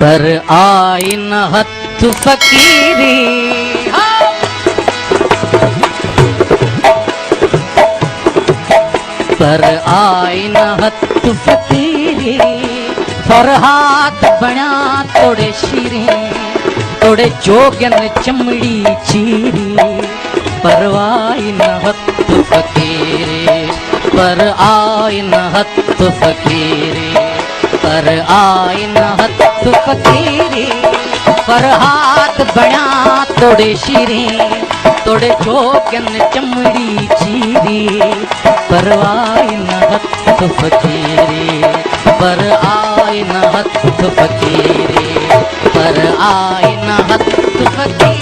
पर आई न हथ फकीरी, पर आई न हथ फकीरी, फरहाद बना तोड़े शीरे, तोड़े जोगन चमड़ी चीरी, पर आई न हथ फकीरी, पर आई न हथ फकीरी, पर आई न हथ फकीरी, फरहाद बना तोड़े शीरे, तोड़े जोगन चमड़ी चीरी, पर आई न हथ फकीरी, पर आई न हथ फकीरी, पर आई न हथ फकीरी।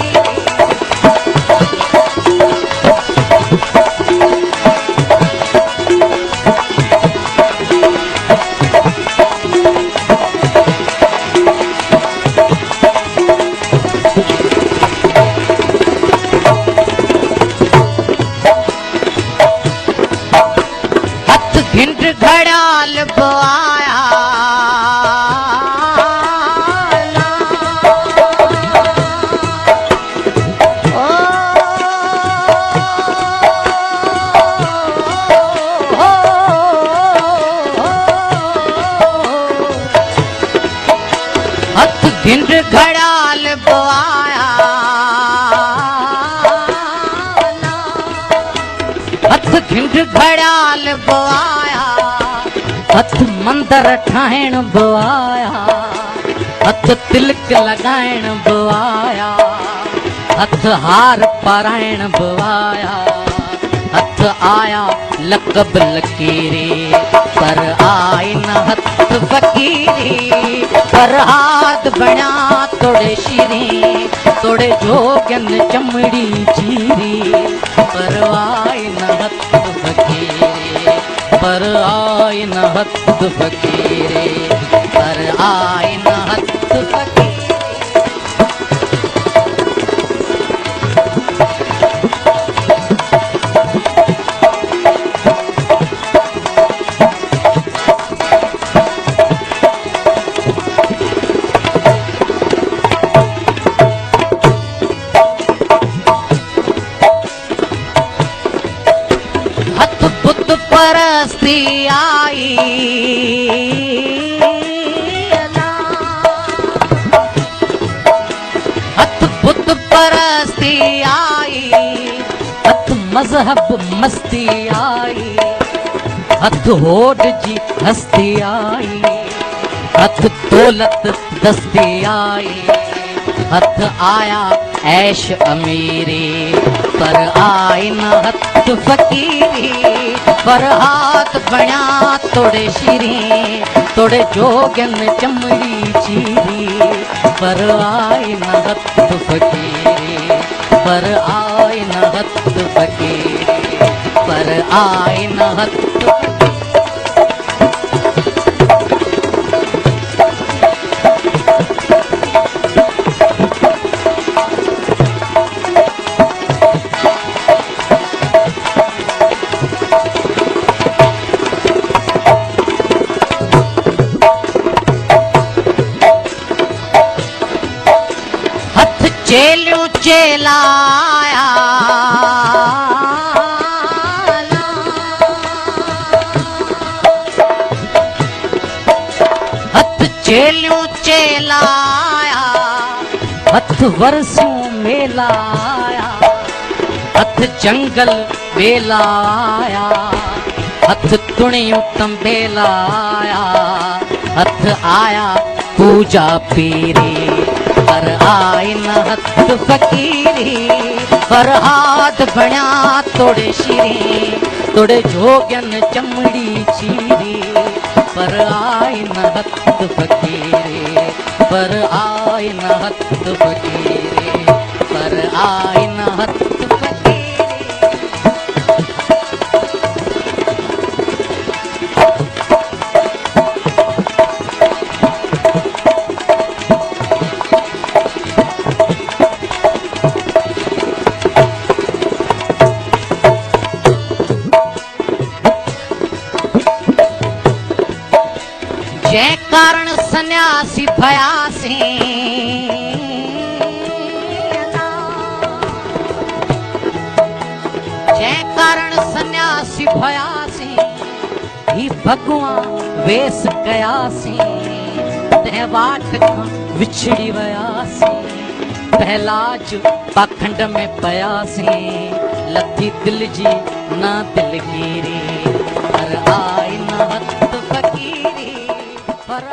घिंड घड़ाल बोआया, हथ घिंड घड़ाल बोआया, हथ घिंड घड़ाल बोआया, हथ मंदर ठाहिण बोआया, हथ तिलक लगाइण बोआया, हथ हार पाराइण बोआया, हथ आया लकब लकीरी, पर आई न हथ फकीरी, पर हाथ बना तोड़े शीरी, तोड़े जोगन चमड़ी चीरी, पर आई न हथ फकीरी, पर आई न हथ फकीरी, पर आई न हथ फकीरी। परस्ती आई, हथ बुत परस्ती आई, हथ मजहब मस्ती आई, हथ होड जी हस्ती आई, हथ दौलत दस्ती आई, हथ आया ऐश अमीरी, पर आई न हथ फकीरी, पर हाथ बना तोड़े शीरी, तोड़े जोगन चमड़ी चीरी, पर आई न हथ फकीरी, पर आई न हथ फकीरी, पर आई न हथ फकीरी। चेलू चेलाया, हथ चेलू चेलाया, हथ वरसू मेलाया, हथ जंगल बेलाया, हथ तुणियों तंबेलाया, हथ आया पूजा पीरी, पर आई न हथ फकीरी, पर हाथ बना तोड़े शीरी, तोड़े जोगन चमड़ी चीरी, पर आई न हथ फकीरी, पर आई न हथ फकीरी, पर आई न हथ फकीरी। जय कारण सन्यासी भयासी जंहिं कारण सन्यासी भयासी ही भगवान वेस कयासी तंहिं वाट खां विछड़ी वयासी पहलाज पाखंड में पयासी लथी दिल जी ना दिलगीरी पर आई न हथ फ़कीरी पर